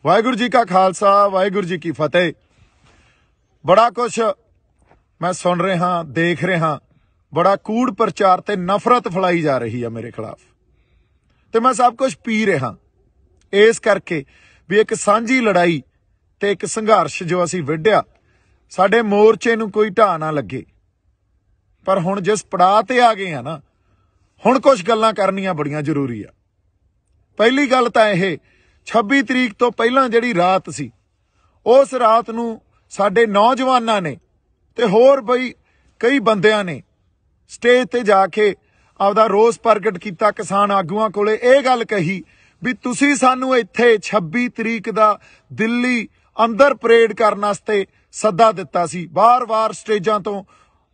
वाहिगुरू जी का खालसा वाहिगुरू जी की फतेह। बड़ा कुछ मैं सुन रहा देख रहा, बड़ा कूड़ प्रचार ते नफरत फैलाई जा रही है मेरे खिलाफ, तो मैं सब कुछ पी रहा इस करके भी एक सांझी लड़ाई ते एक संघर्ष जो असी विढ़िया साडे मोर्चे नूं कोई ढाह ना लगे। पर हुण जिस पड़ाव ते आ गए हैं ना, हुण कुछ गल्लां करनियां बड़ियां जरूरी आ। पहली गल तां इह 26 तरीक तो पहलां जिहड़ी रात सी, उस रात नूं साडे नौजवानां ने ते होर बई कई बंदियां ने स्टेज ते जाके आपदा रोस प्रगट किया। किसान आगूआं कोले इह गल कही भी तुसीं सानूं इत्थे 26 तरीक दा दिल्ली अंदर परेड करन वास्ते सद्दा दिता सी। बार बार स्टेजां तो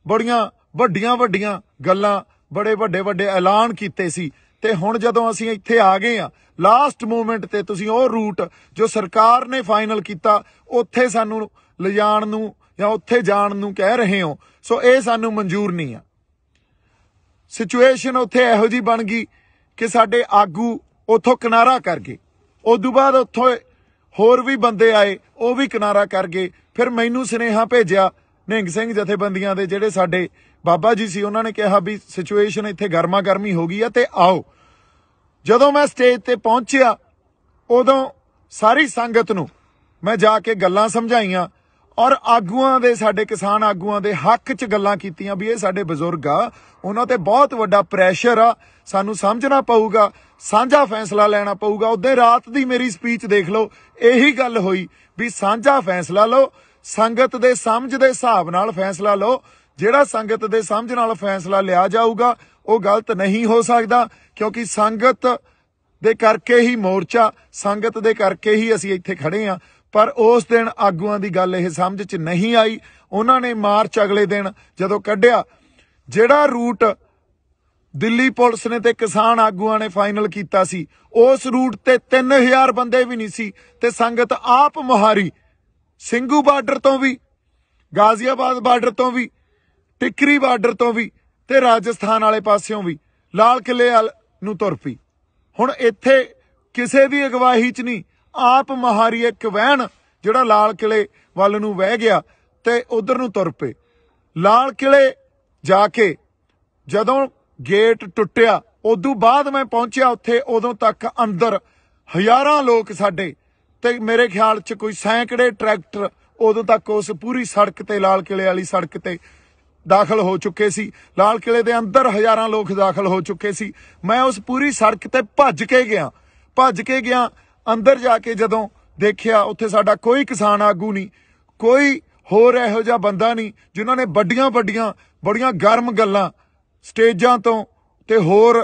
बड़ियां वड्डियां वड्डियां गल्लां, बड़े वड्डे वड्डे ऐलान कीते सी, ते हुण जदों असीं इत्थे आ गए आ लास्ट मोमेंट ते तुसीं ओह रूट जो सरकार ने फाइनल किया उत्थे सानूं लिजाण नूं या उत्थे जाण नूं कह रहे हो, सो ये सानूं मंजूर नहीं आ। सिचुएशन उत्थे इहो जी बन गई कि साडे आगू उत्थों किनारा कर गए। उदों बाद उत्थों होर भी बंदे आए, वो भी किनारा कर गए। फिर मैनूं सुनेहा भेजिया निहंग सिंह जथेबंदियां दे जिहड़े साडे बाबा जी सी, उन्होंने कहा भी सिचुएशन इत्थे गर्मा गर्मी हो गई है ते आओ। जदों मैं स्टेज ते पहुंचिया उदों सारी संगत नूं मैं जाके गल्लां समझाईयां और आगूआं दे साडे किसान आगूआं दे हक च गल्लां कीतियां भी ये साडे बजुर्ग आ, उन्हां ते बहुत वड्डा प्रैशर आ, सानूं समझना पऊगा, साझा फैसला लेना पऊगा। उदे रात दी मेरी स्पीच देख लो, यही गल होई भी साझा फैसला लो, संगत दे समझ दे हिसाब नाल फैसला लो। जिहड़ा संगत दे समझ नाल फैसला लिया जाऊगा वो गलत नहीं हो सकदा, क्योंकि संगत दे करके ही मोर्चा, संगत दे करके ही असीं इत्थे खड़े आ। पर उस दिन आगूआं दी गल इह समझ च नहीं आई। उन्होंने मार्च अगले दिन जदों कढ़िया, जिहड़ा रूट दिल्ली पुलिस ने ते किसान आगूआं ने फाइनल कीता सी, उस रूट ते 3000 बंदे भी नहीं सी, ते संगत आप मुहारी ਸਿੰਘੂ बार्डर तो भी, गाजियाबाद बार्डर तो भी, टिकरी बार्डर तो भी, ते राजस्थान वाले पासियों भी लाल किले नूं तुर पई। हुण इत्थे किसे दी अगवाही च नहीं, आप महारी एक वैन जिहड़ा लाल किले वल नूं वह गया ते उधर नूं तुर पे। लाल किले जाके जदों गेट टुटिया उदों बाद मैं पहुंचिया उत्थे, उदों तक अंदर हज़ारां लोग साडे ते मेरे ख्याल च कोई सैकड़े ट्रैक्टर उदों तक उस पूरी सड़क ते लाल किले वाली सड़क ते दाखिल हो चुके सी। लाल किले दे अंदर हज़ारां लोग दाखिल हो चुके सी। मैं उस पूरी सड़क ते भज के गया अंदर जाके जदों देखिया उत्थे साडा कोई किसान आगू नहीं, कोई होर इहो जिहा बंदा नहीं जिन्होंने बड़ियां गर्म गल्लां स्टेजां तो ते होर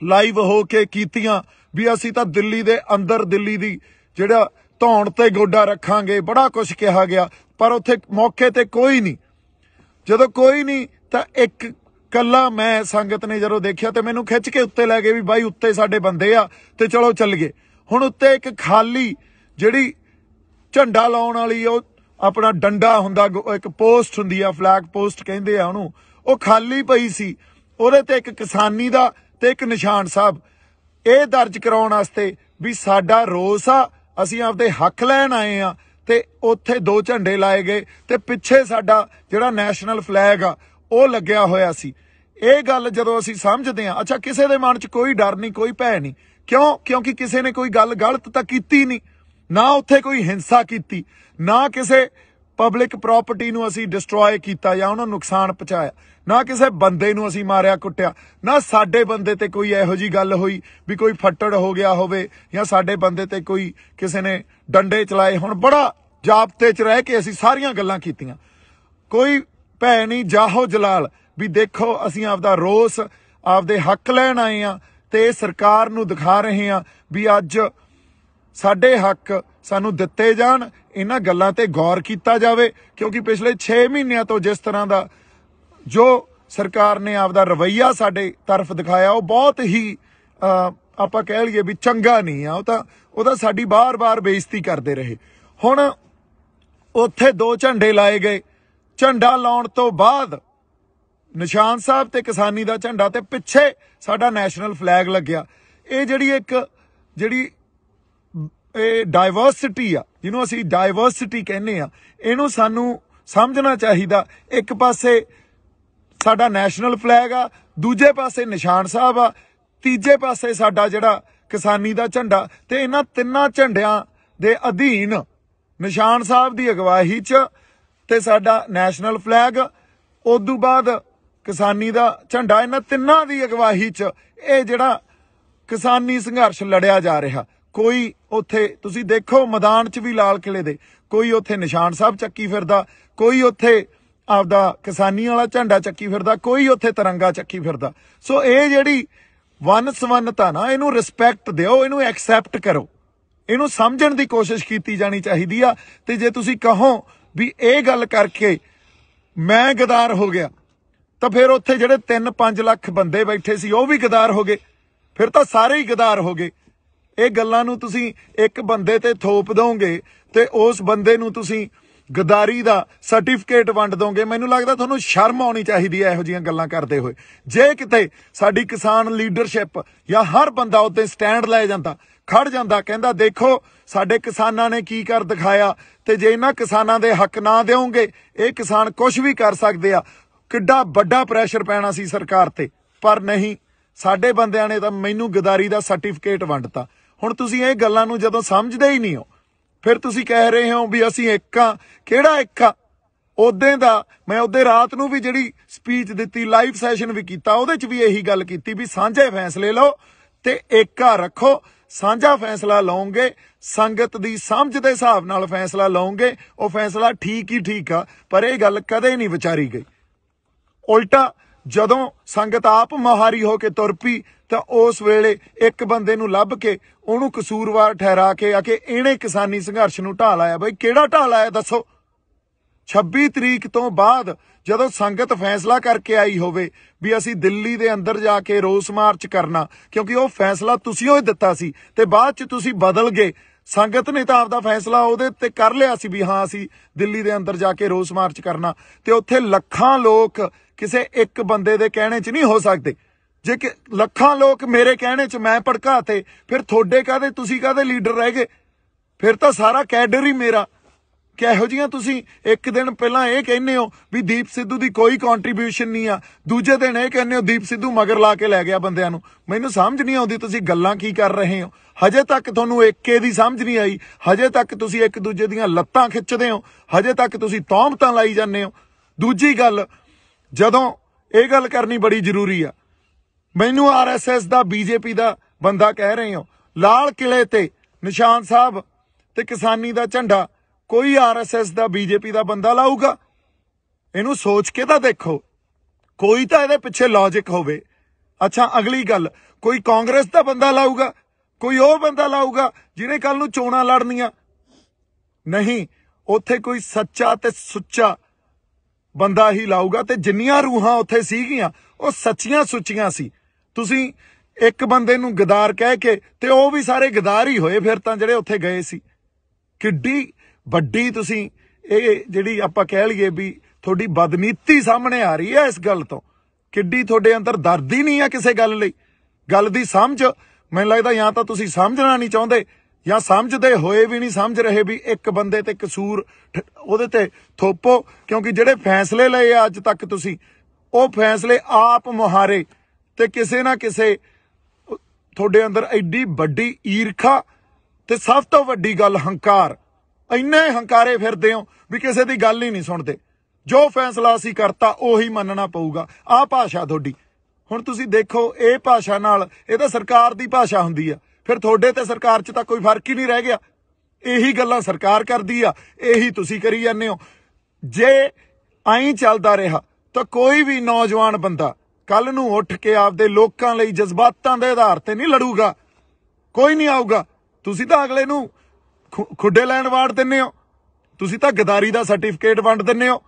लाइव हो के कीतियां भी असीं तां दिल्ली दे अंदर दिल्ली दी जिहड़ा धौण ते गोडा रखांगे, बड़ा कुछ कहा गया। पर उत्थे मौके ते कोई नहीं। जदों कोई नहीं तां एक कल्ला मैं संगत ने जदों देखिया ते मैनूं खिच के उत्ते लै गए भी बाई उत्ते साडे बंदे आ ते चलो चल गए। हुण उत्ते एक खाली जिहड़ी झंडा लाउण वाली ओ अपना डंडा हुंदा, एक पोस्ट हुंदी आ, फ्लैग पोस्ट कहंदे आ उहनूं, ਉਹ खाली पई सी। ਉਹਦੇ ਤੇ ਇੱਕ किसानी ਦਾ ਤੇ ਇੱਕ ਨਿਸ਼ਾਨ ਸਾਹਿਬ ਇਹ ਦਰਜ ਕਰਾਉਣ ਵਾਸਤੇ ਵੀ ਸਾਡਾ ਰੋਸ ਆ, ਅਸੀਂ ਆਪਦੇ ਹੱਕ ਲੈਣ ਆਏ ਆ। ਤੇ ਉੱਥੇ 2 ਝੰਡੇ ਲਾਏ ਗਏ ਤੇ ਪਿੱਛੇ ਸਾਡਾ ਜਿਹੜਾ ਨੈਸ਼ਨਲ ਫਲੈਗ ਆ ਉਹ ਲੱਗਿਆ ਹੋਇਆ ਸੀ। ਇਹ ਗੱਲ ਜਦੋਂ ਅਸੀਂ ਸਮਝਦੇ ਆ, ਅੱਛਾ ਕਿਸੇ ਦੇ ਮਨ 'ਚ ਕੋਈ ਡਰ ਨਹੀਂ, ਕੋਈ ਭੈ ਨਹੀਂ, ਕਿਉਂ? ਕਿਉਂਕਿ ਕਿਸੇ ਨੇ ਕੋਈ ਗੱਲ ਗਲਤ ਤਾਂ ਕੀਤੀ ਨਹੀਂ, ਨਾ ਉੱਥੇ ਕੋਈ ਹਿੰਸਾ ਕੀਤੀ, ਨਾ ਕਿਸੇ पब्लिक प्रॉपर्टी नूं असीं डिस्ट्रॉय कीता या उन्हां नूं नुकसान पहुंचाया, ना किसी बंदे नूं असीं मारिया कुटिया, ना साडे बंदे ते कोई इहो जी गल होई भी कोई फट्टड़ हो गया होवे या साडे बंदे ते कोई किसी ने डंडे चलाए। हुण बड़ा जाबते च रह के असीं सारियां गल्लां कीतियां, कोई भै नहीं, जाहो जलाल भी देखो असीं आपदा रोस आपदे हक लैण आए आ ते सरकार नूं दिखा रहे आ भी अज साडे हक सानूं दिते जाण, इन्हां गल्लां ते गौर कीता जावे। क्योंकि पिछले 6 महीनों तो जिस तरह का जो सरकार ने आपदा रवैया साडे तरफ दिखाया वो बहुत ही आपां कह लईए भी चंगा नहीं आ। वो तां साडी बार बार बेइज्जती करते रहे। हुण उत्थे 2 झंडे लाए गए, झंडा लाउण तो बाद निशान साहब ते किसानी दा झंडा ते पिछे साडा नैशनल फ्लैग लग्या। ये जिहड़ी एक जिहड़ी ਇਹ ਡਾਇਵਰਸਿਟੀ ਆ, ਜਿਹਨੂੰ ਅਸੀਂ ਡਾਇਵਰਸਿਟੀ ਕਹਿੰਦੇ ਆ, ਇਹਨੂੰ ਸਾਨੂੰ ਸਮਝਣਾ ਚਾਹੀਦਾ। ਇੱਕ ਪਾਸੇ ਸਾਡਾ ਨੈਸ਼ਨਲ ਫਲੈਗ ਆ, ਦੂਜੇ ਪਾਸੇ ਨਿਸ਼ਾਨ ਸਾਹਿਬ ਆ, ਤੀਜੇ ਪਾਸੇ ਸਾਡਾ ਜਿਹੜਾ ਕਿਸਾਨੀ ਦਾ ਝੰਡਾ, ਤੇ ਇਹਨਾਂ ਤਿੰਨਾਂ ਝੰਡਿਆਂ ਦੇ ਅਧੀਨ ਨਿਸ਼ਾਨ ਸਾਹਿਬ ਦੀ ਅਗਵਾਈ 'ਚ ਤੇ ਸਾਡਾ ਨੈਸ਼ਨਲ ਫਲੈਗ, ਉਦੋਂ ਬਾਅਦ ਕਿਸਾਨੀ ਦਾ ਝੰਡਾ, ਇਹਨਾਂ ਤਿੰਨਾਂ ਦੀ ਅਗਵਾਈ 'ਚ ਇਹ ਜਿਹੜਾ ਕਿਸਾਨੀ ਸੰਘਰਸ਼ ਲੜਿਆ ਜਾ ਰਿਹਾ। ਕੋਈ ਉੱਥੇ ਤੁਸੀਂ ਦੇਖੋ ਮੈਦਾਨ 'ਚ ਵੀ ਲਾਲ ਕਿਲੇ ਦੇ, ਕੋਈ ਉੱਥੇ ਨਿਸ਼ਾਨ ਸਾਹਿਬ ਚੱਕੀ ਫਿਰਦਾ, ਕੋਈ ਉੱਥੇ ਆਪਦਾ ਕਿਸਾਨੀ ਵਾਲਾ ਝੰਡਾ ਚੱਕੀ ਫਿਰਦਾ, ਕੋਈ ਉੱਥੇ ਤਿਰੰਗਾ ਚੱਕੀ ਫਿਰਦਾ। ਸੋ ਇਹ ਜਿਹੜੀ ਵੰਨ ਸਵੰਨਤਾ ਨਾ, ਇਹਨੂੰ ਰਿਸਪੈਕਟ ਦਿਓ, ਇਹਨੂੰ ਐਕਸੈਪਟ ਕਰੋ, ਇਹਨੂੰ ਸਮਝਣ ਦੀ ਕੋਸ਼ਿਸ਼ ਕੀਤੀ ਜਾਣੀ ਚਾਹੀਦੀ ਆ। ਤੇ ਜੇ ਤੁਸੀਂ ਕਹੋ ਵੀ ਇਹ ਗੱਲ ਕਰਕੇ ਮੈਂ ਗਦਾਰ ਹੋ ਗਿਆ, ਤਾਂ ਫਿਰ ਉੱਥੇ ਜਿਹੜੇ 3-5 ਲੱਖ ਬੰਦੇ ਬੈਠੇ ਸੀ ਉਹ ਵੀ ਗਦਾਰ ਹੋ ਗਏ, ਫਿਰ ਤਾਂ ਸਾਰੇ ਹੀ ਗਦਾਰ ਹੋ ਗਏ। ਇਹ ਗੱਲਾਂ ਨੂੰ ਤੁਸੀਂ ਇੱਕ ਬੰਦੇ ਤੇ ਥੋਪ ਦੋਗੇ ਤੇ ਉਸ ਬੰਦੇ ਨੂੰ ਤੁਸੀਂ ਗਦਾਰੀ ਦਾ ਸਰਟੀਫਿਕੇਟ ਵੰਡ ਦੋਗੇ। ਮੈਨੂੰ ਲੱਗਦਾ ਤੁਹਾਨੂੰ ਸ਼ਰਮ ਆਉਣੀ ਚਾਹੀਦੀ ਹੈ ਇਹੋ ਜਿਹੀਆਂ ਗੱਲਾਂ ਕਰਦੇ ਹੋਏ। ਜੇ ਕਿਤੇ ਸਾਡੀ ਕਿਸਾਨ ਲੀਡਰਸ਼ਿਪ ਜਾਂ ਹਰ ਬੰਦਾ ਉੱਤੇ ਸਟੈਂਡ ਲੈ ਜਾਂਦਾ, ਖੜ ਜਾਂਦਾ, ਕਹਿੰਦਾ ਦੇਖੋ ਸਾਡੇ ਕਿਸਾਨਾਂ ਨੇ ਕੀ ਕਰ ਦਿਖਾਇਆ, ਤੇ ਜੇ ਇਹਨਾਂ ਕਿਸਾਨਾਂ ਦੇ ਹੱਕ ਨਾ ਦਿਓਗੇ ਇਹ ਕਿਸਾਨ ਕੁਝ ਵੀ ਕਰ ਸਕਦੇ ਆ, ਕਿੱਡਾ ਵੱਡਾ ਪ੍ਰੈਸ਼ਰ ਪੈਣਾ ਸੀ ਸਰਕਾਰ ਤੇ। ਪਰ ਨਹੀਂ, ਸਾਡੇ ਬੰਦਿਆਂ ਨੇ ਤਾਂ ਮੈਨੂੰ ਗਦਾਰੀ ਦਾ ਸਰਟੀਫਿਕੇਟ ਵੰਡਤਾ। ਹੁਣ ਤੁਸੀਂ ਇਹ ਗੱਲਾਂ ਨੂੰ ਜਦੋਂ ਸਮਝਦੇ ਹੀ ਨਹੀਂ ਹੋ, ਫਿਰ ਤੁਸੀਂ ਕਹਿ ਰਹੇ ਹੋ ਵੀ ਅਸੀਂ ਇੱਕ ਆ। ਕਿਹੜਾ ਇੱਕ ਆ? ਉਦੋਂ ਦਾ ਮੈਂ ਉਹਦੇ ਰਾਤ ਨੂੰ ਵੀ ਜਿਹੜੀ ਸਪੀਚ ਦਿੱਤੀ, ਲਾਈਵ ਸੈਸ਼ਨ ਵੀ ਕੀਤਾ, ਉਹਦੇ 'ਚ ਵੀ ਇਹੀ ਗੱਲ ਕੀਤੀ ਵੀ ਸਾਂਝੇ ਫੈਸਲੇ ਲਓ ਤੇ ਏਕਾ ਰੱਖੋ। ਸਾਂਝਾ ਫੈਸਲਾ ਲਓਗੇ, ਸੰਗਤ ਦੀ ਸਮਝ ਦੇ ਹਿਸਾਬ ਨਾਲ ਫੈਸਲਾ ਲਓਗੇ, ਉਹ ਫੈਸਲਾ ਠੀਕ ਹੀ ਠੀਕ ਆ। ਪਰ ਇਹ ਗੱਲ ਕਦੇ ਨਹੀਂ ਵਿਚਾਰੀ ਗਈ। ਉਲਟਾ ਜਦੋਂ ਸੰਗਤ ਆਪ ਮੁਹਾਰੀ ਹੋ ਕੇ ਤੁਰ ਪਈ ਤਾਂ ਉਸ ਵੇਲੇ ਇੱਕ ਬੰਦੇ ਨੂੰ ਲੱਭ ਕੇ ਉਹਨੂੰ ਕਸੂਰਵਾਰ ਠਹਿਰਾ ਕੇ ਆ ਕੇ ਇਹਨੇ ਕਿਸਾਨੀ ਸੰਘਰਸ਼ ਨੂੰ ਢਾਹ ਲਾਇਆ। ਬਈ ਕਿਹੜਾ ਢਾਹ ਲਾਇਆ ਦੱਸੋ? 26 ਤਰੀਕ ਤੋਂ ਬਾਅਦ ਜਦੋਂ ਸੰਗਤ ਫੈਸਲਾ ਕਰਕੇ ਆਈ ਹੋਵੇ ਵੀ ਅਸੀਂ ਦਿੱਲੀ ਦੇ ਅੰਦਰ ਜਾ ਕੇ ਰੋਸ ਮਾਰਚ ਕਰਨਾ, ਕਿਉਂਕਿ ਉਹ ਫੈਸਲਾ ਤੁਸੀਂ ਉਹ ਦਿੱਤਾ ਸੀ ਤੇ ਬਾਅਦ 'ਚ ਤੁਸੀਂ ਬਦਲ ਗਏ। ਸੰਗਤ ਨੇ ਤਾਂ ਆਪਦਾ ਫੈਸਲਾ ਉਹਦੇ ਤੇ ਕਰ ਲਿਆ ਸੀ ਵੀ ਹਾਂ ਅਸੀਂ ਦਿੱਲੀ ਦੇ ਅੰਦਰ ਜਾ ਕੇ ਰੋਸ ਮਾਰਚ ਕਰਨਾ, ਤੇ ਉੱਥੇ ਲੱਖਾਂ ਲੋਕ ਕਿਸੇ ਇੱਕ ਬੰਦੇ ਦੇ ਕਹਿਣੇ 'ਚ ਨਹੀਂ ਹੋ ਸਕਦੇ। ਜੇ ਕਿ ਲੱਖਾਂ ਲੋਕ ਮੇਰੇ ਕਹਿਣੇ 'ਚ ਮੈਂ ਭੜਕਾਤੇ, ਫਿਰ ਤੁਹਾਡੇ ਕਾਹਦੇ, ਤੁਸੀਂ ਕਾਹਦੇ ਲੀਡਰ ਰਹਿ ਗਏ? ਫਿਰ ਤਾਂ ਸਾਰਾ ਕੈਡਰ ਹੀ ਮੇਰਾ। ਕਿਹੋ ਜਿਹੀਆਂ ਤੁਸੀਂ ਇੱਕ ਦਿਨ ਪਹਿਲਾਂ ਇਹ ਕਹਿੰਦੇ ਹੋ ਵੀ ਦੀਪ ਸਿੱਧੂ ਦੀ ਕੋਈ ਕੰਟਰੀਬਿਊਸ਼ਨ ਨਹੀਂ ਆ, ਦੂਜੇ ਦਿਨ ਇਹ ਕਹਿੰਦੇ ਹੋ ਦੀਪ ਸਿੱਧੂ ਮਗਰ ਲਾ ਕੇ ਲੈ ਗਿਆ ਬੰਦਿਆਂ ਨੂੰ। ਮੈਨੂੰ ਸਮਝ ਨਹੀਂ ਆਉਂਦੀ ਤੁਸੀਂ ਗੱਲਾਂ ਕੀ ਕਰ ਰਹੇ ਹੋ। ਹਜੇ ਤੱਕ ਤੁਹਾਨੂੰ ਏਕੇ ਦੀ ਸਮਝ ਨਹੀਂ ਆਈ, ਹਜੇ ਤੱਕ ਤੁਸੀਂ ਇੱਕ ਦੂਜੇ ਦੀਆਂ ਲੱਤਾਂ ਖਿੱਚਦੇ ਹੋ, ਹਜੇ ਤੱਕ ਤੁਸੀਂ ਤੌਹਮਤਾਂ ਲਾਈ ਜਾਂਦੇ ਹੋ। ਦੂਜੀ ਗੱਲ, ਜਦੋਂ ਇਹ ਗੱਲ ਕਰਨੀ ਬੜੀ ਜ਼ਰੂਰੀ ਆ, ਮੈਨੂੰ RSS ਦਾ BJP ਦਾ ਬੰਦਾ ਕਹਿ ਰਹੇ ਹੋ, ਲਾਲ ਕਿਲੇ ਤੇ ਨਿਸ਼ਾਨ ਸਾਹਿਬ ਤੇ ਕਿਸਾਨੀ ਦਾ ਝੰਡਾ ਕੋਈ RSS ਦਾ BJP ਦਾ ਬੰਦਾ ਲਾਊਗਾ? ਇਹਨੂੰ ਸੋਚ ਕੇ ਤਾਂ ਦੇਖੋ, ਕੋਈ ਤਾਂ ਇਹਦੇ ਪਿੱਛੇ ਲੌਜਿਕ ਹੋਵੇ। ਅੱਛਾ, ਅਗਲੀ ਗੱਲ, ਕੋਈ ਕਾਂਗਰਸ ਦਾ ਬੰਦਾ ਲਾਊਗਾ? ਕੋਈ ਉਹ ਬੰਦਾ ਲਾਊਗਾ ਜਿਹਨੇ ਕੱਲ ਨੂੰ ਚੋਣਾਂ ਲੜਨੀਆਂ? ਨਹੀਂ, ਉੱਥੇ ਕੋਈ ਸੱਚਾ ਤੇ ਸੁੱਚਾ ਬੰਦਾ ਹੀ ਲਾਊਗਾ। ਤੇ ਜਿੰਨੀਆਂ ਰੂਹਾਂ ਉੱਥੇ ਸੀਗੀਆਂ ਉਹ ਸੱਚੀਆਂ ਸੁੱਚੀਆਂ ਸੀ। ਤੁਸੀਂ ਇੱਕ ਬੰਦੇ ਨੂੰ ਗਦਾਰ ਕਹਿ ਕੇ, ਤੇ ਉਹ ਵੀ ਸਾਰੇ ਗਦਾਰ ਹੀ ਹੋਏ ਫਿਰ ਤਾਂ ਜਿਹੜੇ ਉੱਥੇ ਗਏ ਸੀ। ਕਿੱਡੀ ਵੱਡੀ ਤੁਸੀਂ ਇਹ ਜਿਹੜੀ ਆਪਾਂ ਕਹਿ ਲਈਏ ਵੀ ਤੁਹਾਡੀ ਬਦਨੀਤੀ ਸਾਹਮਣੇ ਆ ਰਹੀ ਹੈ ਇਸ ਗੱਲ ਤੋਂ। ਕਿੱਡੀ ਤੁਹਾਡੇ ਅੰਦਰ ਦਰਦ ਹੀ ਨਹੀਂ ਆ ਕਿਸੇ ਗੱਲ ਲਈ। ਗੱਲ ਦੀ ਸਮਝ, ਮੈਨੂੰ ਲੱਗਦਾ ਜਾਂ ਤਾਂ ਤੁਸੀਂ ਸਮਝਣਾ ਨਹੀਂ ਚਾਹੁੰਦੇ ਜਾਂ ਸਮਝਦੇ ਹੋਏ ਵੀ ਨਹੀਂ ਸਮਝ ਰਹੇ ਵੀ ਇੱਕ ਬੰਦੇ ਤੇ ਕਸੂਰ ਉਹਦੇ ਤੇ ਥੋਪੋ। ਕਿਉਂਕਿ ਜਿਹੜੇ ਫੈਸਲੇ ਲਏ ਅੱਜ ਤੱਕ ਤੁਸੀਂ, ਉਹ ਫੈਸਲੇ ਆਪ ਮੁਹਾਰੇ, ਤੇ ਕਿਸੇ ਨਾ ਕਿਸੇ ਤੁਹਾਡੇ ਅੰਦਰ ਐਡੀ ਵੱਡੀ ਈਰਖਾ ਤੇ ਸਭ ਤੋਂ ਵੱਡੀ ਗੱਲ ਹੰਕਾਰ। ਇੰਨੇ ਹੰਕਾਰੇ ਫਿਰਦੇ ਹੋ ਵੀ ਕਿਸੇ ਦੀ ਗੱਲ ਹੀ ਨਹੀਂ ਸੁਣਦੇ। ਜੋ ਫੈਸਲਾ ਅਸੀਂ ਕਰਤਾ ਉਹੀ ਮੰਨਣਾ ਪਊਗਾ। ਆਹ ਭਾਸ਼ਾ ਤੁਹਾਡੀ। ਹੁਣ ਤੁਸੀਂ ਦੇਖੋ, ਇਹ ਭਾਸ਼ਾ ਨਾਲ, ਇਹ ਤਾਂ ਸਰਕਾਰ ਦੀ ਭਾਸ਼ਾ ਹੁੰਦੀ ਆ, ਫਿਰ ਤੁਹਾਡੇ ਤੇ ਸਰਕਾਰ 'ਚ ਤਾਂ ਕੋਈ ਫਰਕ ਹੀ ਨਹੀਂ ਰਹਿ ਗਿਆ। ਇਹੀ ਗੱਲਾਂ ਸਰਕਾਰ ਕਰਦੀ ਆ, ਇਹੀ ਤੁਸੀਂ ਕਰੀ ਜਾਂਦੇ ਹੋ। ਜੇ ਐਂ ਚੱਲਦਾ ਰਿਹਾ ਤਾਂ ਕੋਈ ਵੀ ਨੌਜਵਾਨ ਬੰਦਾ ਕੱਲ ਨੂੰ ਉੱਠ ਕੇ ਆਪਦੇ ਲੋਕਾਂ ਲਈ ਜਜ਼ਬਾਤਾਂ ਦੇ ਆਧਾਰ ਤੇ ਨਹੀਂ ਲੜੂਗਾ। ਕੋਈ ਨਹੀਂ ਆਊਗਾ। ਤੁਸੀਂ ਤਾਂ ਅਗਲੇ ਨੂੰ ਖੁੱਡੇ ਲੈਣ ਵਾੜ ਦਿੰਦੇ ਹੋ, ਤੁਸੀਂ ਤਾਂ ਗਦਾਰੀ ਦਾ ਸਰਟੀਫਿਕੇਟ ਵੰਡ ਦਿੰਦੇ ਹੋ।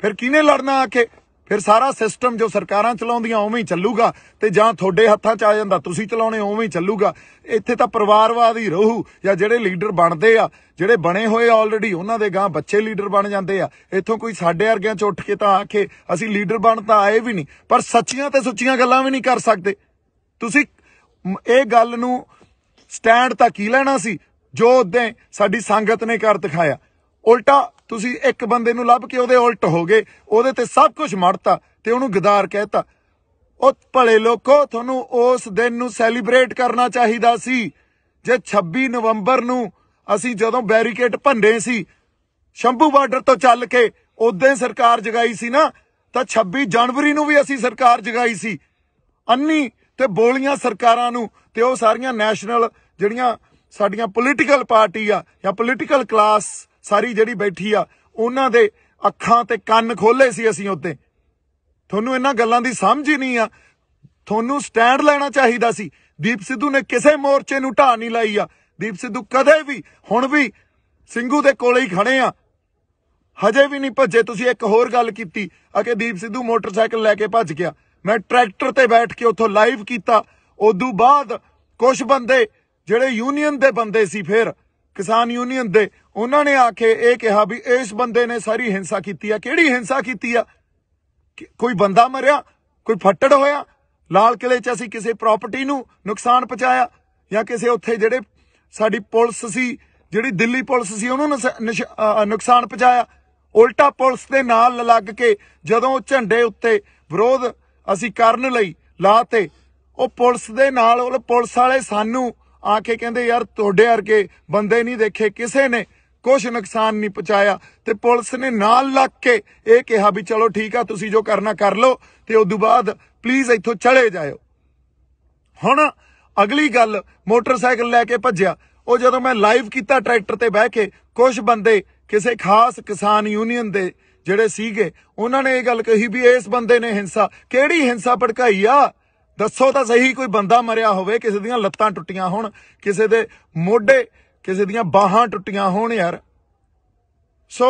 ਫਿਰ ਕਿਹਨੇ ਲੜਨਾ ਆ ਕੇ? ਫਿਰ ਸਾਰਾ ਸਿਸਟਮ ਜੋ ਸਰਕਾਰਾਂ ਚਲਾਉਂਦੀਆਂ ਉਵੇਂ ਹੀ ਚੱਲੂਗਾ, ਤੇ ਜਾਂ ਤੁਹਾਡੇ ਹੱਥਾਂ 'ਚ ਆ ਜਾਂਦਾ ਤੁਸੀਂ ਚਲਾਉਣੇ ਉਵੇਂ ਹੀ ਚੱਲੂਗਾ। ਇੱਥੇ ਤਾਂ ਪਰਿਵਾਰਵਾਦ ਹੀ ਰਹੂ, ਜਾਂ ਜਿਹੜੇ ਲੀਡਰ ਬਣਦੇ ਆ, ਜਿਹੜੇ ਬਣੇ ਹੋਏ ਆਲਰੇਡੀ, ਉਹਨਾਂ ਦੇ ਗਾਂ ਬੱਚੇ ਲੀਡਰ ਬਣ ਜਾਂਦੇ ਆ। ਇੱਥੋਂ ਕੋਈ ਸਾਡੇ ਵਰਗਿਆਂ 'ਚ ਉੱਠ ਕੇ ਤਾਂ ਆ ਕੇ ਅਸੀਂ ਲੀਡਰ ਬਣ ਤਾਂ ਆਏ ਵੀ ਨਹੀਂ, ਪਰ ਸੱਚੀਆਂ ਤੇ ਸੁੱਚੀਆਂ ਗੱਲਾਂ ਵੀ ਨਹੀਂ ਕਰ ਸਕਦੇ। ਤੁਸੀਂ ਇਹ ਗੱਲ ਨੂੰ ਸਟੈਂਡ ਤਾਂ ਕੀ ਲੈਣਾ ਸੀ? जो उदे साडी संगत ने कर दिखाया। उल्टा तुसी एक बंदे नूं लभ के उहदे उल्ट हो गए, उहदे ते सब कुछ मड़ता ते उहनूं गदार कहता। ओ भले लोको, तुहानूं उस दिन नूं सैलीब्रेट करना चाहिदा सी। जे 26 नवंबर नूं असीं जदों बैरीकेड भन्ने सी शंभू बार्डर तो चल के उदे सरकार जगाई सी ना, तां 26 जनवरी नूं भी असीं सरकार जगाई सी। अन्नी ते बोलियां सरकारां नूं ते ओह सारियां नैशनल जिहड़ियां साडियां पोलीटिकल पार्टी आ या पोलीटिकल क्लास सारी जिहड़ी बैठी आ, उन्हां दे अखां ते कंन खोले सी असीं उत्ते। तुहानूं इन्हां गल्लां दी समझ ही नहीं आ। तुहानूं स्टैंड लेना चाहिदा सी। दीप सिद्धू ने किसे मोर्चे नूं ढाह नहीं लाई आ। दीप सिद्धू कदे भी हुण भी ਸਿੰਘੂ दे कोले ही खड़े आ, हजे भी नहीं भजे। तुसीं एक होर गल कीती कि दीप सिद्धू मोटरसाइकिल लैके भज गया। मैं ट्रैक्टर ते बैठ के उत्थों लाइव कीता। उदों बाद कुछ बंदे ਜਿਹੜੇ यूनीयन दे बंदे सी, फिर किसान यूनीयन दे, उन्होंने ने आके ये कहा भी इस बंदे ने सारी हिंसा की है। किहड़ी हिंसा की है? कोई बंदा मरिया, कोई फट्टड़ होया, लाल किले च असीं किसी प्रॉपर्टी नूं नुकसान पहुंचाया, या किसी उत्थे जिहड़े साडी पुलिस सी, जिहड़ी दिल्ली पुलिस सी, उन्होंने नुकसान पहुंचाया। उल्टा पुलिस दे नाल लग के जदों झंडे उत्ते विरोध असीं करन लई लाते, ਉਹ पुलिस दे नाल पुलिस वाले सानू आके कहंदे यार तुहाडे वर्गे बंदे नहीं देखे, किसे ने कुछ नुकसान नहीं पहुंचाया। ते पुलिस ने नाल लग के ये कहा भी चलो ठीक आ, तुसीं जो करना कर लो, ते उदों बाद प्लीज इत्थों चले जाओ। हुण अगली गल, मोटरसाइकिल लैके भज्जिया। ਉਹ ਜਦੋਂ मैं लाइव किया ट्रैक्टर ते बह के, कुछ बंदे किसी खास किसान यूनीयन दे ਜਿਹੜੇ ਸੀਗੇ, ਉਹਨਾਂ ने ये गल कही भी इस बंदे ने हिंसा, ਕਿਹੜੀ हिंसा भड़काई आ? दसो तो सही। कोई बंदा मरिया होवे, किसी दियां लत्तां टुट्टियां होण, किसी दे मोढे, किसी दियां बाहां टुट्टियां होण यार। सो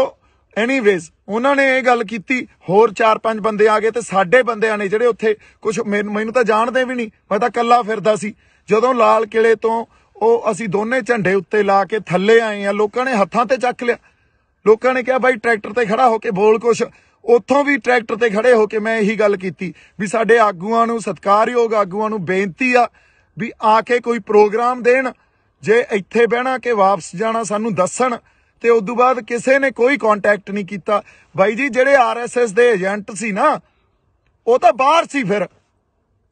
एनीवेज उन्होंने ये गल की। होर 4-5 बंदे आ गए, तो साडे बंदियां ने जिहड़े उत्थे कुछ मैनूं तां जाणदे भी नहीं, मैं तां कल्ला फिरदा सी। जदों लाल किले तो ਉਹ ਅਸੀਂ ਦੋਨੇ ਝੰਡੇ ਉੱਤੇ ਲਾ ਕੇ ਥੱਲੇ ਆਏ ਆ, ਲੋਕਾਂ ਨੇ ਹੱਥਾਂ ਤੇ ਚੱਕ ਲਿਆ। ਲੋਕਾਂ ਨੇ ਕਿਹਾ ਬਾਈ ਟਰੈਕਟਰ ਤੇ ਖੜਾ ਹੋ ਕੇ ਬੋਲ ਕੁਛ। ਉੱਥੋਂ ਵੀ ਟਰੈਕਟਰ ਤੇ ਖੜੇ ਹੋ ਕੇ ਮੈਂ ਇਹੀ ਗੱਲ ਕੀਤੀ ਵੀ ਸਾਡੇ ਆਗੂਆਂ ਨੂੰ, ਸਤਿਕਾਰਯੋਗ ਆਗੂਆਂ ਨੂੰ ਬੇਨਤੀ ਆ ਵੀ ਆ ਕੇ ਕੋਈ ਪ੍ਰੋਗਰਾਮ ਦੇਣ। ਜੇ ਇੱਥੇ ਬਹਿਣਾ ਕਿ ਵਾਪਸ ਜਾਣਾ ਸਾਨੂੰ ਦੱਸਣ। ਤੇ ਉਦੋਂ ਬਾਅਦ ਕਿਸੇ ਨੇ ਕੋਈ ਕੰਟੈਕਟ ਨਹੀਂ ਕੀਤਾ। ਬਾਈ ਜੀ ਜਿਹੜੇ ਆਰਐਸਐਸ ਦੇ ਏਜੰਟ ਸੀ ਨਾ, ਉਹ ਤਾਂ ਬਾਹਰ ਸੀ। ਫਿਰ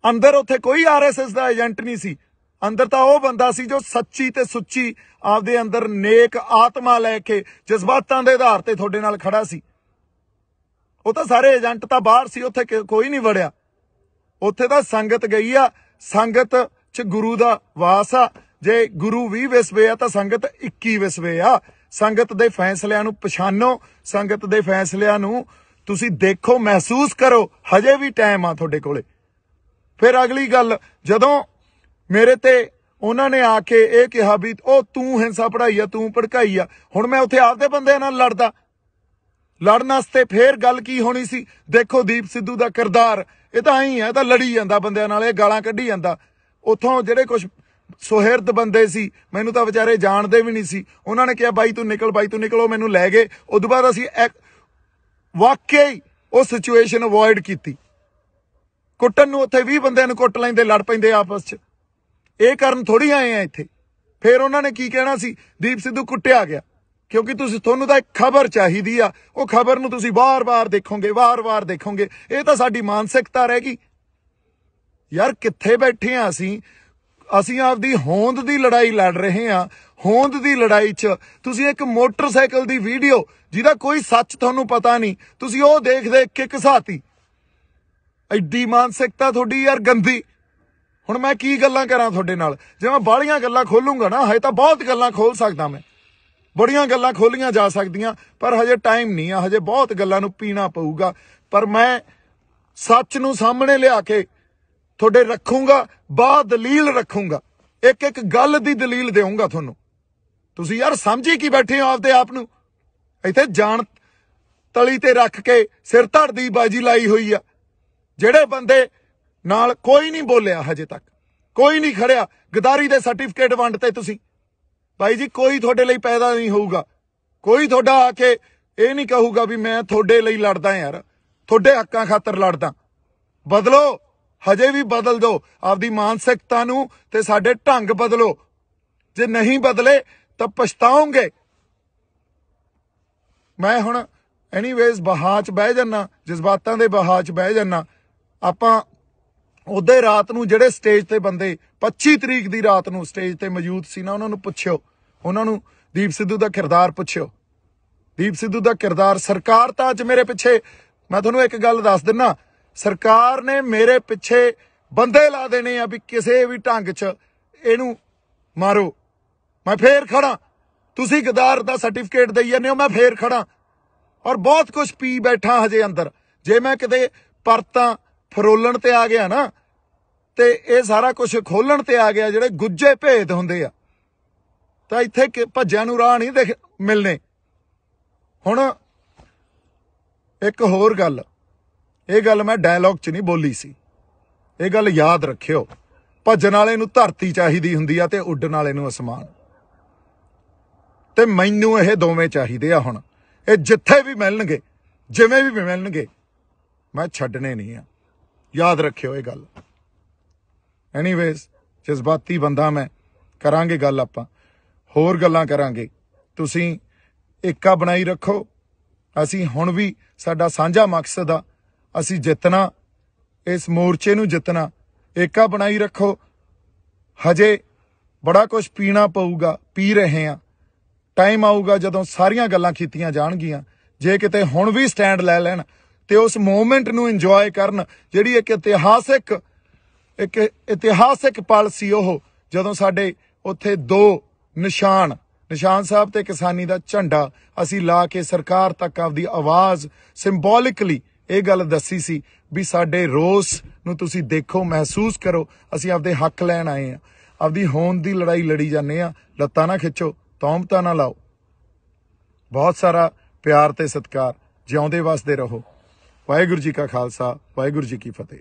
ਅੰਦਰ ਉੱਥੇ ਕੋਈ ਆਰਐਸਐਸ ਦਾ ਏਜੰਟ ਨਹੀਂ ਸੀ। अंदर तो वह बंदा सी जो सच्ची ते सुच्ची आपदे अंदर नेक आत्मा लैके जज्बातां दे आधार ते तुहाडे नाल खड़ा सी। वो तो सारे एजेंट तो बाहर सी, उत्थे कोई नहीं वड़िया। उत्थे तां संगत गई आ, संगत च गुरु दा वास आ। जे गुरु 20 विसवे आ तां संगत 21 विसवे आ। संगत दे फैसलियां नूं पछाणो, संगत दे फैसलियां नूं तुसीं देखो, महसूस करो। हजे भी टाइम आ तुहाडे कोले। फिर अगली गल, जदों मेरे ते उन्होंने आके ये कहा भी ओ तू हिंसा पढ़ाई आ, तू भड़काई आ। हुण मैं उत्थे आपदे बंदे नाल लड़दा, लड़न वास्ते फिर गल की होनी सी। देखो दीप सिद्धू दा किरदार ये तां ही है, तां लड़ी जांदा बंदियां नाल, गालां कड्ढी जांदा। उत्थों जिहड़े कुछ सुहिरद बंदे सी, मैनूं तां विचारे जाणदे भी नहीं सी, उन्होंने कहा बाई तू निकल, बाई तू निकल। मैनूं लै गए। उदों बाद असीं वाकई वो सिचुएशन अवॉइड कीती। कुੱਟਣ ਨੂੰ उत्थे 20 बंदिਆਂ ਨੂੰ कुੱਟ लैंदे, लड़ पैंदे आपस च। ਇਹ ਕਰਨ ਥੋੜੀ ਆਏ ਆ ਇੱਥੇ। ਫਿਰ ਉਹਨਾਂ ਨੇ ਕੀ ਕਹਿਣਾ ਸੀ, ਦੀਪ ਸਿੱਧੂ ਕੁੱਟਿਆ ਗਿਆ। ਕਿਉਂਕਿ ਤੁਹਾਨੂੰ ਤਾਂ ਇੱਕ ਖਬਰ ਚਾਹੀਦੀ ਆ, ਉਹ ਖਬਰ ਨੂੰ ਤੁਸੀਂ ਵਾਰ-ਵਾਰ ਦੇਖੋਗੇ, ਵਾਰ-ਵਾਰ ਦੇਖੋਗੇ। ਇਹ ਤਾਂ ਸਾਡੀ ਮਾਨਸਿਕਤਾ ਰਹਿ ਗਈ ਯਾਰ। ਕਿੱਥੇ ਬੈਠੇ ਆ ਅਸੀਂ ਆਪਦੀ ਹੋਂਦ ਦੀ ਲੜਾਈ ਲੜ ਰਹੇ ਆ। ਹੋਂਦ ਦੀ ਲੜਾਈ 'ਚ ਤੁਸੀਂ ਇੱਕ ਮੋਟਰਸਾਈਕਲ ਦੀ ਵੀਡੀਓ ਜਿਹਦਾ ਕੋਈ ਸੱਚ ਤੁਹਾਨੂੰ ਪਤਾ ਨਹੀਂ, ਤੁਸੀਂ ਉਹ ਦੇਖ-ਦੇਖ ਕੇ ਘਸਾਤੀ। ਐਡੀ ਮਾਨਸਿਕਤਾ ਤੁਹਾਡੀ ਯਾਰ ਗੰਦੀ। ਹੁਣ मैं की गल्लां करा तुहाडे नाल? जे मैं बाहलियां गल्लां खोलूंगा ना, हजे तां बहुत गल्लां खोल सकदा मैं, बड़ियां गल्लां खोलियां जा सकदियां, पर हजे टाइम नहीं आ। हजे बहुत गल्लां नूं पीना पऊगा। पर मैं सच नूं सामने लिया के तुहाडे रखूंगा, दलील रखूंगा, एक एक गल दी दलील देऊंगा तुहानूं। तुसीं यार समझी की बैठे हो आपदे आप नूं? इत्थे जान तली ते रख के सिर धड़ दी बाजी लाई हुई आ। ਜਿਹੜੇ ਬੰਦੇ नाल कोई नहीं बोलिया, हजे तक कोई नहीं खड़िया। गदारी दे सर्टिफिकेट वंडते तुसीं। भाई जी कोई थोड़े लिए पैदा नहीं होऊगा, कोई थोड़ा आके ये नहीं कहूगा भी मैं थोड़े लिए लड़दा यार, थोड़े हक्कां खातर लड़दा। बदलो, हजे भी बदल दो आपदी मानसिकता नूं ते साडे ढंग बदलो। जे नहीं बदले ਤਾਂ ਪਛਤਾਓਗੇ। ਮੈਂ ਹੁਣ ਐਨੀਵੇਜ਼ ਬਹਾ 'ਚ ਬਹਿ ਜਾਨਾ, ਜਜ਼ਬਾਤਾਂ ਦੇ ਬਹਾ 'ਚ ਬਹਿ ਜਾਨਾ। ਆਪਾਂ ਉਹਦੇ ਰਾਤ ਨੂੰ ਜਿਹੜੇ ਸਟੇਜ ਤੇ ਬੰਦੇ 25 ਤਰੀਕ ਦੀ ਰਾਤ ਨੂੰ ਸਟੇਜ ਤੇ ਮੌਜੂਦ ਸੀ ਨਾ, ਉਹਨਾਂ ਨੂੰ ਪੁੱਛਿਓ, ਉਹਨਾਂ ਨੂੰ ਦੀਪ ਸਿੱਧੂ ਦਾ ਕਿਰਦਾਰ ਪੁੱਛਿਓ। ਦੀਪ ਸਿੱਧੂ ਦਾ ਕਿਰਦਾਰ, ਸਰਕਾਰ ਤਾਂ ਅੱਜ ਮੇਰੇ ਪਿੱਛੇ, ਮੈਂ ਤੁਹਾਨੂੰ ਇੱਕ ਗੱਲ ਦੱਸ ਦਿੰਨਾ, ਸਰਕਾਰ ਨੇ ਮੇਰੇ ਪਿੱਛੇ ਬੰਦੇ ਲਾ ਦੇਣੇ ਆ ਵੀ ਕਿਸੇ ਵੀ ਢੰਗ 'ਚ ਇਹਨੂੰ ਮਾਰੋ। ਮੈਂ ਫੇਰ ਖੜਾ, ਤੁਸੀਂ ਗਦਾਰ ਦਾ ਸਰਟੀਫਿਕੇਟ ਦੇਈ ਜਾਂਦੇ ਹੋ, ਮੈਂ ਫੇਰ ਖੜਾ। ਔਰ ਬਹੁਤ ਕੁਝ ਪੀ ਬੈਠਾ ਹਜੇ ਅੰਦਰ। ਜੇ ਮੈਂ ਕਿਤੇ ਪਰਤਾਂ ਫਰੋਲਣ ਤੇ ਆ ਗਿਆ ਨਾ, ਤੇ ਇਹ ਸਾਰਾ ਕੁਝ ਖੋਲਣ ਤੇ ਆ ਗਿਆ, ਜਿਹੜੇ ਗੁੱਜੇ ਭੇਦ ਹੁੰਦੇ ਆ, ਤਾਂ ਇੱਥੇ ਭੱਜਿਆਂ ਨੂੰ ਰਾਹ ਨਹੀਂ ਮਿਲਣੇ। ਹੁਣ ਇੱਕ ਹੋਰ ਗੱਲ, ਇਹ ਗੱਲ ਮੈਂ ਡਾਇਲੌਗ 'ਚ ਨਹੀਂ ਬੋਲੀ ਸੀ, ਇਹ ਗੱਲ ਯਾਦ ਰੱਖਿਓ। ਭੱਜਣ ਵਾਲੇ ਨੂੰ ਧਰਤੀ ਚਾਹੀਦੀ ਹੁੰਦੀ ਆ ਤੇ ਉੱਡਣ ਵਾਲੇ ਨੂੰ ਅਸਮਾਨ, ਤੇ ਮੈਨੂੰ ਇਹ ਦੋਵੇਂ ਚਾਹੀਦੇ ਆ। ਹੁਣ ਇਹ ਜਿੱਥੇ ਵੀ ਮਿਲਣਗੇ, ਜਿਵੇਂ ਵੀ ਮਿਲਣਗੇ, ਮੈਂ ਛੱਡਣੇ ਨਹੀਂ ਆ। ਯਾਦ ਰੱਖਿਓ ਇਹ ਗੱਲ। ਐਨੀਵੇਜ਼, ਜਜ਼ਬਾਤੀ ਬੰਦਾ ਮੈਂ। ਕਰਾਂਗੇ ਗੱਲ, ਆਪਾਂ ਹੋਰ ਗੱਲਾਂ ਕਰਾਂਗੇ। ਤੁਸੀਂ ਏਕਾ ਬਣਾਈ ਰੱਖੋ। ਅਸੀਂ ਹੁਣ ਵੀ, ਸਾਡਾ ਸਾਂਝਾ ਮਕਸਦ ਆ, ਅਸੀਂ ਜਿੱਤਣਾ, ਇਸ ਮੋਰਚੇ ਨੂੰ ਜਿੱਤਣਾ। ਏਕਾ ਬਣਾਈ ਰੱਖੋ। ਹਜੇ ਬੜਾ ਕੁਝ ਪੀਣਾ ਪਊਗਾ, ਪੀ ਰਹੇ ਹਾਂ। ਟਾਈਮ ਆਊਗਾ ਜਦੋਂ ਸਾਰੀਆਂ ਗੱਲਾਂ ਕੀਤੀਆਂ ਜਾਣਗੀਆਂ। ਜੇ ਕਿਤੇ ਹੁਣ ਵੀ ਸਟੈਂਡ ਲੈ ਲੈਣ ਤੇ ਉਸ ਮੂਵਮੈਂਟ ਨੂੰ ਇੰਜੋਏ ਕਰਨ, ਜਿਹੜੀ ਇੱਕ ਇਤਿਹਾਸਿਕ ਪਲ ਸੀ ਉਹ, ਜਦੋਂ ਸਾਡੇ ਉੱਥੇ 2 ਨਿਸ਼ਾਨ ਸਾਹਿਬ ਤੇ ਕਿਸਾਨੀ ਦਾ ਝੰਡਾ ਅਸੀਂ ਲਾ ਕੇ ਸਰਕਾਰ ਤੱਕ ਆਪਦੀ ਆਵਾਜ਼ ਸਿੰਬੋਲਿਕਲੀ ਇਹ ਗੱਲ ਦੱਸੀ ਸੀ ਵੀ ਸਾਡੇ ਰੋਸ ਨੂੰ ਤੁਸੀਂ ਦੇਖੋ, ਮਹਿਸੂਸ ਕਰੋ, ਅਸੀਂ ਆਪਦੇ ਹੱਕ ਲੈਣ ਆਏ ਹਾਂ। ਆਪਦੀ ਹੋਂਦ ਦੀ ਲੜਾਈ ਲੜੀ ਜਾਂਦੇ ਹਾਂ। ਲੱਤਾਂ ਨਾ ਖਿੱਚੋ, ਤੌਮਤਾਂ ਨਾ ਲਾਓ। ਬਹੁਤ ਸਾਰਾ ਪਿਆਰ ਤੇ ਸਤਿਕਾਰ। ਜਿਉਂਦੇ ਵਸਦੇ ਰਹੋ। ਵਾਹਿਗੁਰੂ ਜੀ ਕਾ ਖਾਲਸਾ, ਵਾਹਿਗੁਰੂ ਜੀ ਕੀ ਫਤਿਹ।